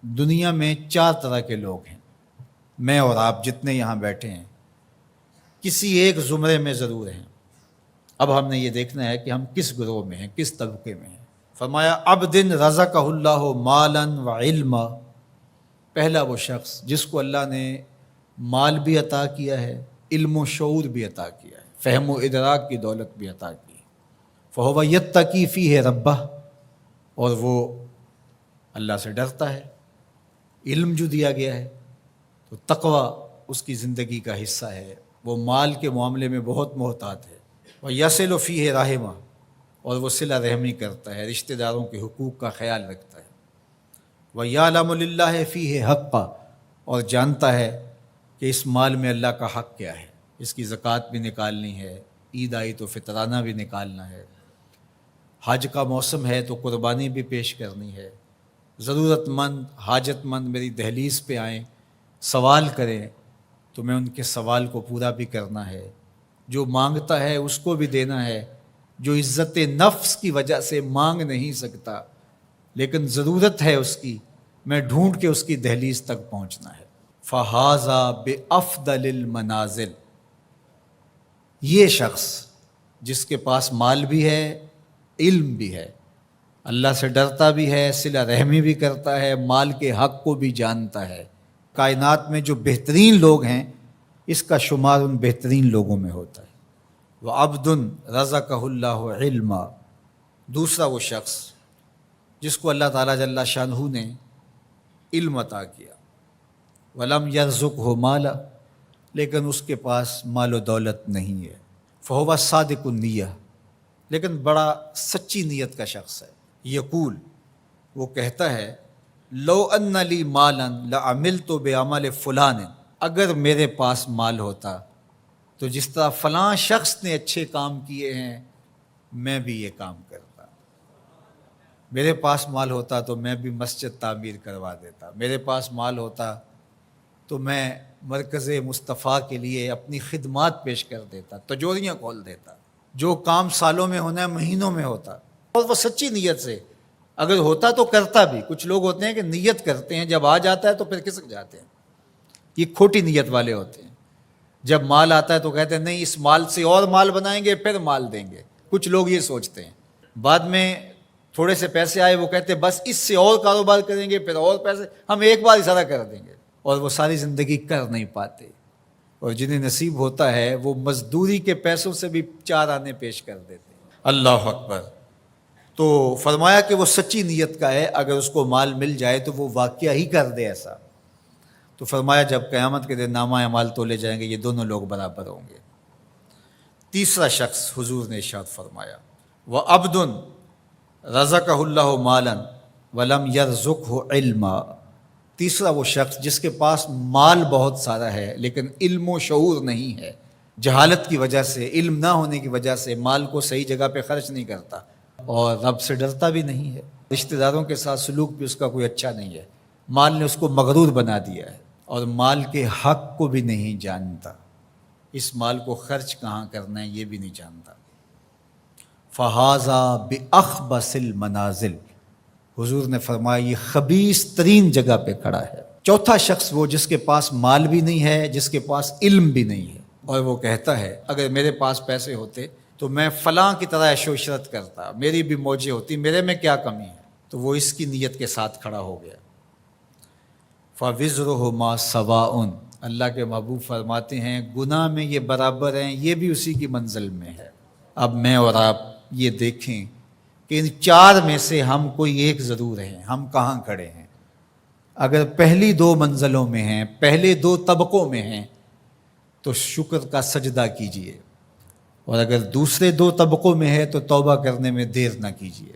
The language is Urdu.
دنیا میں 4 طرح کے لوگ ہیں، میں اور آپ جتنے یہاں بیٹھے ہیں کسی ایک زمرے میں ضرور ہیں۔ اب ہم نے یہ دیکھنا ہے کہ ہم کس گروہ میں ہیں، کس طبقے میں ہیں۔ فرمایا عبد رزقہ اللہ مالا و علما، پہلا وہ شخص جس کو اللہ نے مال بھی عطا کیا ہے، علم و شعور بھی عطا کیا ہے، فہم و ادراک کی دولت بھی عطا کی ہے۔ فہو یتقی فیہ ربہ، اور وہ اللہ سے ڈرتا ہے۔ علم جو دیا گیا ہے تو تقوی اس کی زندگی کا حصہ ہے، وہ مال کے معاملے میں بہت محتاط ہے۔ وَيَصِلُ فِيهِ رَحِمَهُ، اور وہ صلہ رحمی کرتا ہے، رشتہ داروں کے حقوق کا خیال رکھتا ہے۔ وَيَعْلَمُ لِلَّهِ فِيهِ حَقًّا، اور جانتا ہے کہ اس مال میں اللہ کا حق کیا ہے، اس کی زکوٰۃ بھی نکالنی ہے، عید آئی تو فطرانہ بھی نکالنا ہے، حج کا موسم ہے تو قربانی بھی پیش کرنی ہے، ضرورت مند حاجت مند میری دہلیز پہ آئیں سوال کریں تو میں ان کے سوال کو پورا بھی کرنا ہے، جو مانگتا ہے اس کو بھی دینا ہے، جو عزت نفس کی وجہ سے مانگ نہیں سکتا لیکن ضرورت ہے اس کی، میں ڈھونڈ کے اس کی دہلیز تک پہنچنا ہے۔ فَهَذَا بِأَفْضَلِ الْمَنَازِلِ، یہ شخص جس کے پاس مال بھی ہے، علم بھی ہے، اللہ سے ڈرتا بھی ہے، صلہ رحمی بھی کرتا ہے، مال کے حق کو بھی جانتا ہے، کائنات میں جو بہترین لوگ ہیں اس کا شمار ان بہترین لوگوں میں ہوتا ہے۔ وَعَبْدٌ رَزَقَهُ اللَّهُ عِلْمًا، دوسرا وہ شخص جس کو اللہ تعالیٰ جل شانہ نے علم عطا کیا، وَلَمْ يَرْزُقْهُ مَالًا، لیکن اس کے پاس مال و دولت نہیں ہے، فَهُوَ صَادِقُ النِّیَّۃِ، لیکن بڑا سچی نیت کا شخص ہے۔ یقول، وہ کہتا ہے، لو ان لی مالا لعملت بعمل فلان، اگر میرے پاس مال ہوتا تو جس طرح فلاں شخص نے اچھے کام کیے ہیں میں بھی یہ کام کرتا، میرے پاس مال ہوتا تو میں بھی مسجد تعمیر کروا دیتا، میرے پاس مال ہوتا تو میں مرکز مصطفیٰ کے لیے اپنی خدمات پیش کر دیتا، تجوریاں کھول دیتا، جو کام سالوں میں ہونا ہے مہینوں میں ہوتا، اور وہ سچی نیت سے اگر ہوتا تو کرتا بھی۔ کچھ لوگ ہوتے ہیں کہ نیت کرتے ہیں، جب آ جاتا ہے تو پھر کھسک جاتے ہیں، یہ کھوٹی نیت والے ہوتے ہیں۔ جب مال آتا ہے تو کہتے ہیں نہیں اس مال سے اور مال بنائیں گے پھر مال دیں گے، کچھ لوگ یہ سوچتے ہیں۔ بعد میں تھوڑے سے پیسے آئے وہ کہتے ہیں بس اس سے اور کاروبار کریں گے، پھر اور پیسے، ہم ایک بار اشارہ کر دیں گے، اور وہ ساری زندگی کر نہیں پاتے۔ اور جنہیں نصیب ہوتا ہے وہ مزدوری کے پیسوں سے بھی 4 آنے پیش کر دیتے ہیں۔ اللہ اکبر۔ تو فرمایا کہ وہ سچی نیت کا ہے، اگر اس کو مال مل جائے تو وہ واقعہ ہی کر دے ایسا۔ تو فرمایا جب قیامت کے دن نامہ اعمال تولے جائیں گے یہ دونوں لوگ برابر ہوں گے۔ تیسرا شخص حضور نے ارشاد فرمایا، وَعَبْدٌ رَزَقَهُ اللَّهُ مَالًا وَلَمْ يَرْزُقْهُ عِلْمًا، تیسرا وہ شخص جس کے پاس مال بہت سارا ہے لیکن علم و شعور نہیں ہے، جہالت کی وجہ سے، علم نہ ہونے کی وجہ سے مال کو صحیح جگہ پہ خرچ نہیں کرتا، اور رب سے ڈرتا بھی نہیں ہے، رشتہ داروں کے ساتھ سلوک بھی اس کا کوئی اچھا نہیں ہے، مال نے اس کو مغرور بنا دیا ہے، اور مال کے حق کو بھی نہیں جانتا، اس مال کو خرچ کہاں کرنا ہے یہ بھی نہیں جانتا۔ فَهَذَا بِأَخْبَثِ الْمَنَازِلِ، حضور نے فرمایا یہ خبیث ترین جگہ پہ کھڑا ہے۔ چوتھا شخص وہ جس کے پاس مال بھی نہیں ہے، جس کے پاس علم بھی نہیں ہے، اور وہ کہتا ہے اگر میرے پاس پیسے ہوتے تو میں فلاں کی طرح عیش و عشرت کرتا، میری بھی موجیں ہوتی، میرے میں کیا کمی ہے، تو وہ اس کی نیت کے ساتھ کھڑا ہو گیا۔ فَوِزْرُهُ مَا سَوَاءٌ، اللہ کے محبوب فرماتے ہیں گناہ میں یہ برابر ہیں، یہ بھی اسی کی منزل میں ہے۔ اب میں اور آپ یہ دیکھیں کہ ان 4 میں سے ہم کوئی ایک ضرور ہیں، ہم کہاں کھڑے ہیں۔ اگر پہلی 2 منزلوں میں ہیں، پہلے 2 طبقوں میں ہیں تو شکر کا سجدہ کیجئے، اور اگر دوسرے 2 طبقوں میں ہے تو توبہ کرنے میں دیر نہ کیجیے۔